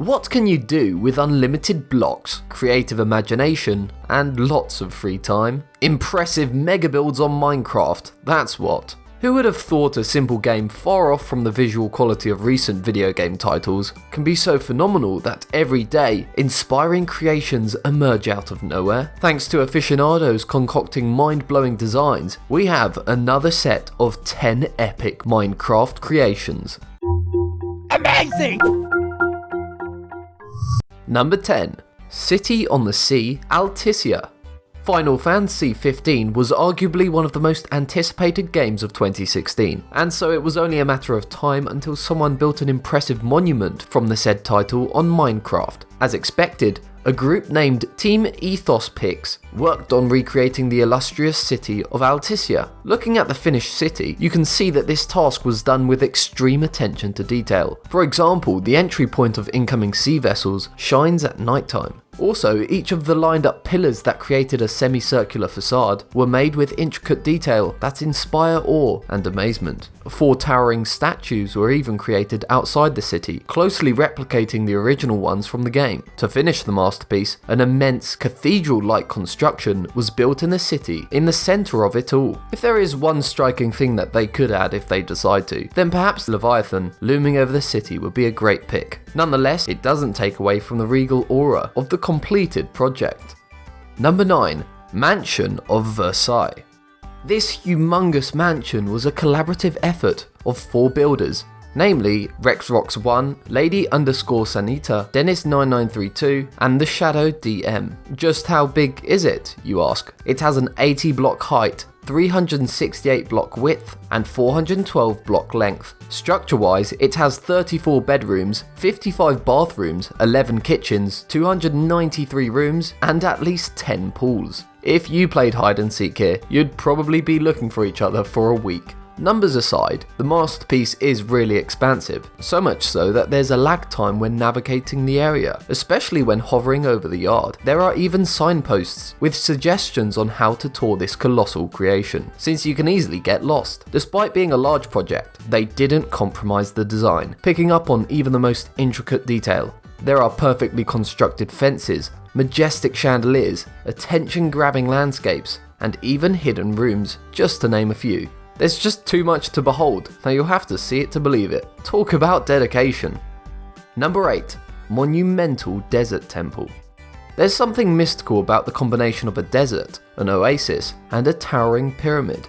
What can you do with unlimited blocks, creative imagination, and lots of free time? Impressive mega builds on Minecraft, that's what. Who would have thought a simple game far off from the visual quality of recent video game titles can be so phenomenal that every day, inspiring creations emerge out of nowhere? Thanks to aficionados concocting mind-blowing designs, we have another set of 10 epic Minecraft creations. Amazing! Number 10. City on the Sea, Altissia. Final Fantasy XV was arguably one of the most anticipated games of 2016, and so it was only a matter of time until someone built an impressive monument from the said title on Minecraft. As expected, a group named Team Ethos Pix worked on recreating the illustrious city of Altissia. Looking at the finished city, you can see that this task was done with extreme attention to detail. For example, the entry point of incoming sea vessels shines at nighttime. Also, each of the lined up pillars that created a semicircular facade were made with intricate detail that inspire awe and amazement. 4 towering statues were even created outside the city, closely replicating the original ones from the game. To finish the masterpiece, an immense cathedral-like construction was built in the city, in the centre of it all. If there is one striking thing that they could add if they decide to, then perhaps Leviathan looming over the city would be a great pick. Nonetheless, it doesn't take away from the regal aura of the completed project. Number 9. Mansion of Versailles. This humongous mansion was a collaborative effort of 4 builders, namely RexRox1, Lady_Sanita, Dennis9932, and the Shadow DM. Just how big is it, you ask? It has an 80 block height, 368 block width, and 412 block length. Structure-wise, it has 34 bedrooms, 55 bathrooms, 11 kitchens, 293 rooms, and at least 10 pools. If you played hide and seek here, you'd probably be looking for each other for a week. Numbers aside, the masterpiece is really expansive, so much so that there's a lag time when navigating the area, especially when hovering over the yard. There are even signposts with suggestions on how to tour this colossal creation, since you can easily get lost. Despite being a large project, they didn't compromise the design, picking up on even the most intricate detail. There are perfectly constructed fences, majestic chandeliers, attention-grabbing landscapes, and even hidden rooms, just to name a few. There's just too much to behold, now you'll have to see it to believe it. Talk about dedication. Number 8. Monumental Desert Temple. There's something mystical about the combination of a desert, an oasis, and a towering pyramid.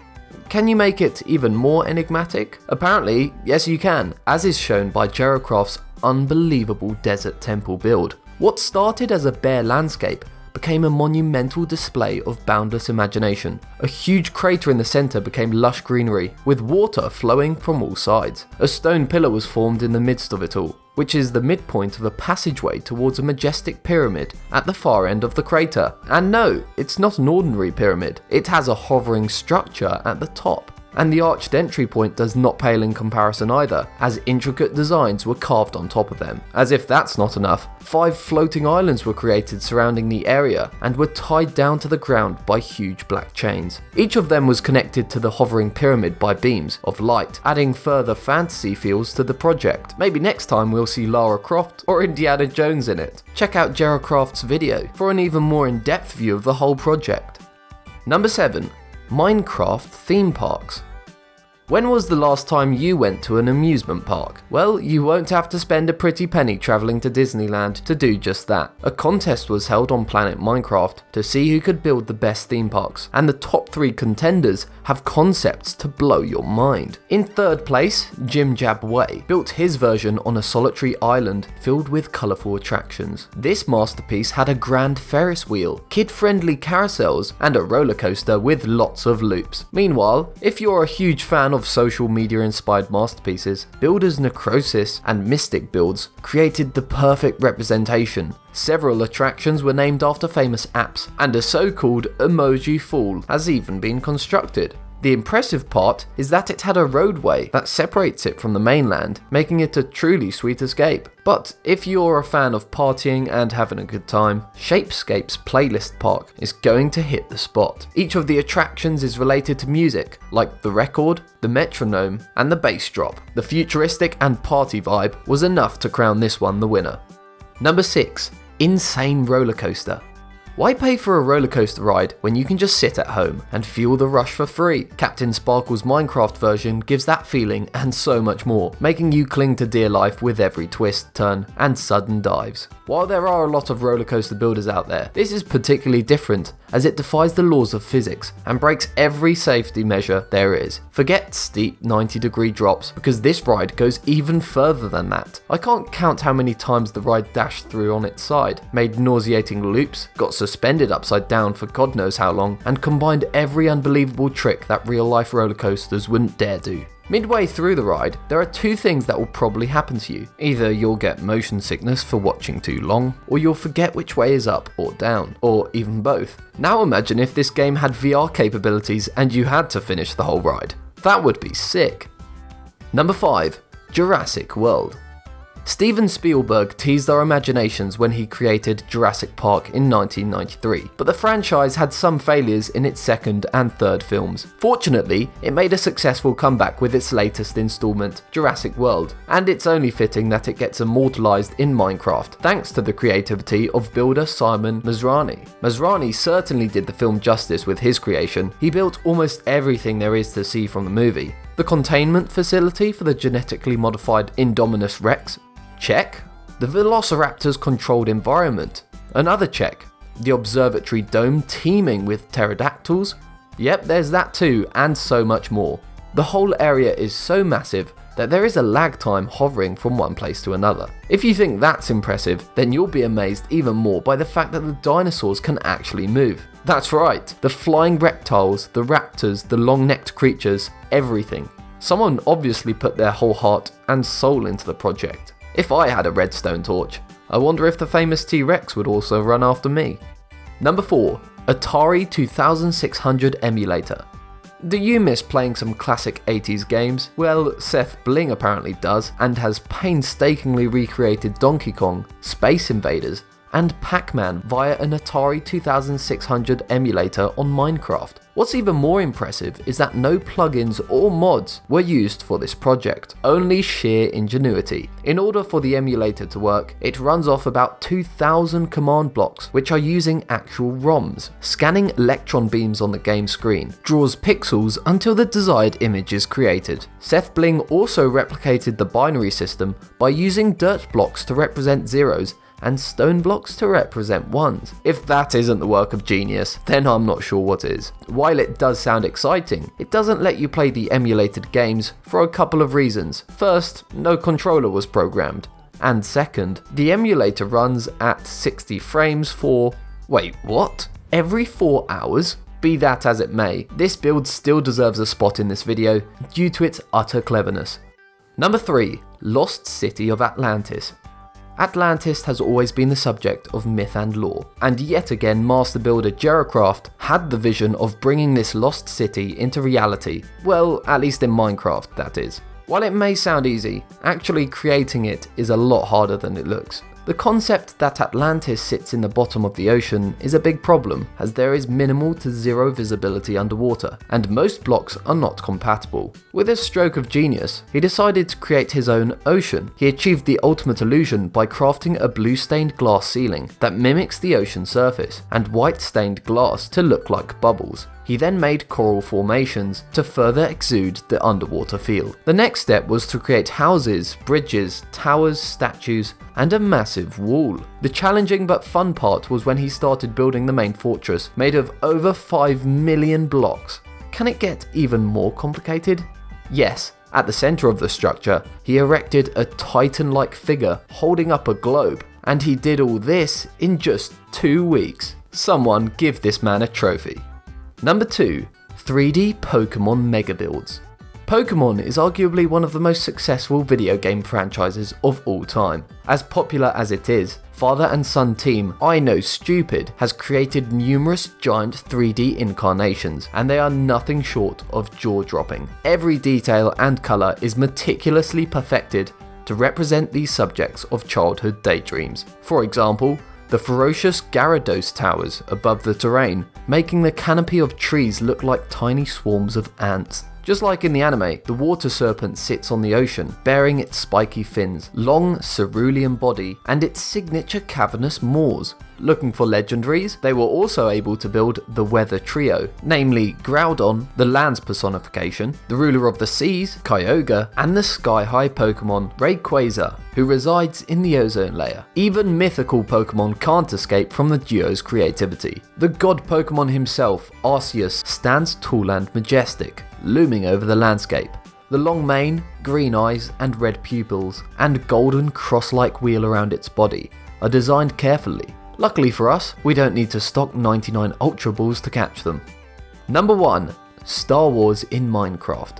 Can you make it even more enigmatic? Apparently, yes you can, as is shown by Jerocraft's unbelievable desert temple build. What started as a bare landscape became a monumental display of boundless imagination. A huge crater in the centre became lush greenery, with water flowing from all sides. A stone pillar was formed in the midst of it all, which is the midpoint of a passageway towards a majestic pyramid at the far end of the crater. And no, it's not an ordinary pyramid, it has a hovering structure at the top. And the arched entry point does not pale in comparison either, as intricate designs were carved on top of them. As if that's not enough, 5 floating islands were created surrounding the area and were tied down to the ground by huge black chains. Each of them was connected to the hovering pyramid by beams of light, adding further fantasy feels to the project. Maybe next time we'll see Lara Croft or Indiana Jones in it. Check out Jerocraft's video for an even more in-depth view of the whole project. Number 7. Minecraft theme parks. When was the last time you went to an amusement park? Well, you won't have to spend a pretty penny travelling to Disneyland to do just that. A contest was held on Planet Minecraft to see who could build the best theme parks, and the top 3 contenders have concepts to blow your mind. In 3rd place, Jim Jab Way built his version on a solitary island filled with colourful attractions. This masterpiece had a grand Ferris wheel, kid-friendly carousels, and a roller coaster with lots of loops. Meanwhile, if you're a huge fan of social media inspired masterpieces, builders Necrosis and Mystic builds created the perfect representation. Several attractions were named after famous apps, and a so-called emoji fall has even been constructed. The impressive part is that it had a roadway that separates it from the mainland, making it a truly sweet escape. But if you're a fan of partying and having a good time, Shapescape's Playlist Park is going to hit the spot. Each of the attractions is related to music, like the record, the metronome, and the bass drop. The futuristic and party vibe was enough to crown this one the winner. Number 6. Insane roller coaster. Why pay for a roller coaster ride when you can just sit at home and feel the rush for free? Captain Sparkle's Minecraft version gives that feeling and so much more, making you cling to dear life with every twist, turn, and sudden dives. While there are a lot of roller coaster builders out there, this is particularly different as it defies the laws of physics and breaks every safety measure there is. Forget steep 90-degree drops because this ride goes even further than that. I can't count how many times the ride dashed through on its side, made nauseating loops, got suspended upside down for God knows how long, and combined every unbelievable trick that real-life roller coasters wouldn't dare do. Midway through the ride, there are two things that will probably happen to you. Either you'll get motion sickness for watching too long, or you'll forget which way is up or down, or even both. Now imagine if this game had VR capabilities and you had to finish the whole ride. That would be sick. Number 5. Jurassic World. Steven Spielberg teased our imaginations when he created Jurassic Park in 1993, but the franchise had some failures in its second and third films. Fortunately, it made a successful comeback with its latest installment, Jurassic World, and it's only fitting that it gets immortalized in Minecraft, thanks to the creativity of builder Simon Masrani. Masrani certainly did the film justice with his creation. He built almost everything there is to see from the movie. The containment facility for the genetically modified Indominus Rex? Check. The Velociraptor's controlled environment? Another check. The observatory dome teeming with pterodactyls? Yep, there's that too, and so much more. The whole area is so massive that there is a lag time hovering from one place to another. If you think that's impressive, then you'll be amazed even more by the fact that the dinosaurs can actually move. That's right, the flying reptiles, the raptors, the long-necked creatures, everything. Someone obviously put their whole heart and soul into the project. If I had a redstone torch, I wonder if the famous T-Rex would also run after me. Number 4. Atari 2600 Emulator. Do you miss playing some classic 80s games? Well, Seth Bling apparently does, and has painstakingly recreated Donkey Kong, Space Invaders, and Pac-Man via an Atari 2600 emulator on Minecraft. What's even more impressive is that no plugins or mods were used for this project, only sheer ingenuity. In order for the emulator to work, it runs off about 2,000 command blocks, which are using actual ROMs. Scanning electron beams on the game screen draws pixels until the desired image is created. Seth Bling also replicated the binary system by using dirt blocks to represent zeros and stone blocks to represent ones. If that isn't the work of genius, then I'm not sure what is. While it does sound exciting, it doesn't let you play the emulated games for a couple of reasons. First, no controller was programmed. And second, the emulator runs at 60 frames for... wait, what? Every 4 hours? Be that as it may, this build still deserves a spot in this video due to its utter cleverness. Number 3. Lost City of Atlantis. Atlantis has always been the subject of myth and lore, and yet again master builder Juracraft had the vision of bringing this lost city into reality, well, at least in Minecraft, that is. While it may sound easy, actually creating it is a lot harder than it looks. The concept that Atlantis sits in the bottom of the ocean is a big problem, as there is minimal to zero visibility underwater, and most blocks are not compatible. With a stroke of genius, he decided to create his own ocean. He achieved the ultimate illusion by crafting a blue stained glass ceiling that mimics the ocean surface, and white stained glass to look like bubbles. He then made coral formations to further exude the underwater feel. The next step was to create houses, bridges, towers, statues, and a massive wall. The challenging but fun part was when he started building the main fortress, made of over 5 million blocks. Can it get even more complicated? Yes. At the center of the structure, he erected a titan-like figure holding up a globe, and he did all this in just 2 weeks. Someone give this man a trophy. Number 2. 3D Pokemon Mega Builds. Pokemon is arguably one of the most successful video game franchises of all time. As popular as it is, father and son team I Know Stupid has created numerous giant 3D incarnations, and they are nothing short of jaw-dropping. Every detail and colour is meticulously perfected to represent these subjects of childhood daydreams. For example, the ferocious Gyarados towers above the terrain, making the canopy of trees look like tiny swarms of ants. Just like in the anime, the water serpent sits on the ocean, bearing its spiky fins, long cerulean body, and its signature cavernous maws. Looking for legendaries, they were also able to build the Weather Trio, namely Groudon, the land's personification, the ruler of the seas, Kyogre, and the sky-high Pokemon Rayquaza, who resides in the ozone layer. Even mythical Pokemon can't escape from the duo's creativity. The god Pokemon himself, Arceus, stands tall and majestic, looming over the landscape. The long mane, green eyes and red pupils, and golden cross-like wheel around its body are designed carefully. Luckily for us, we don't need to stock 99 Ultra Balls to catch them. Number 1. Star Wars in Minecraft.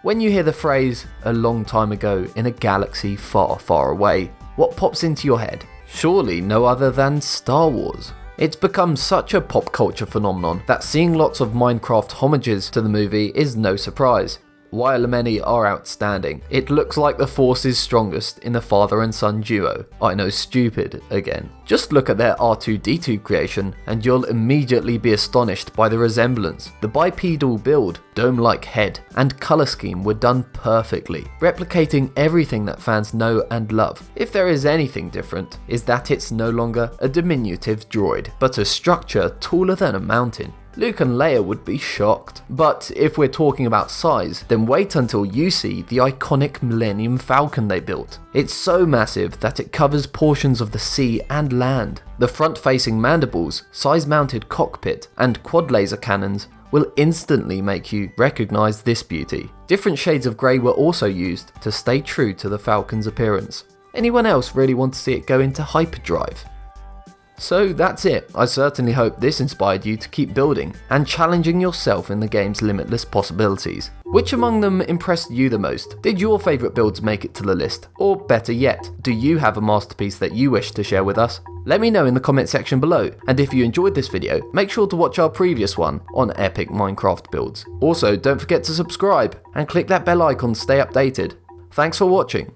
When you hear the phrase, "a long time ago in a galaxy far, far away," what pops into your head? Surely no other than Star Wars. It's become such a pop culture phenomenon that seeing lots of Minecraft homages to the movie is no surprise. While many are outstanding, it looks like the Force is strongest in the father and son duo. I know, stupid again. Just look at their R2-D2 creation and you'll immediately be astonished by the resemblance. The bipedal build, dome-like head, and colour scheme were done perfectly, replicating everything that fans know and love. If there is anything different, is that it's no longer a diminutive droid, but a structure taller than a mountain. Luke and Leia would be shocked. But if we're talking about size, then wait until you see the iconic Millennium Falcon they built. It's so massive that it covers portions of the sea and land. The front-facing mandibles, size-mounted cockpit, and quad laser cannons will instantly make you recognise this beauty. Different shades of grey were also used to stay true to the Falcon's appearance. Anyone else really want to see it go into hyperdrive? So that's it. I certainly hope this inspired you to keep building and challenging yourself in the game's limitless possibilities. Which among them impressed you the most? Did your favourite builds make it to the list? Or better yet, do you have a masterpiece that you wish to share with us? Let me know in the comment section below, and if you enjoyed this video, make sure to watch our previous one on epic Minecraft builds. Also, don't forget to subscribe and click that bell icon to stay updated. Thanks for watching.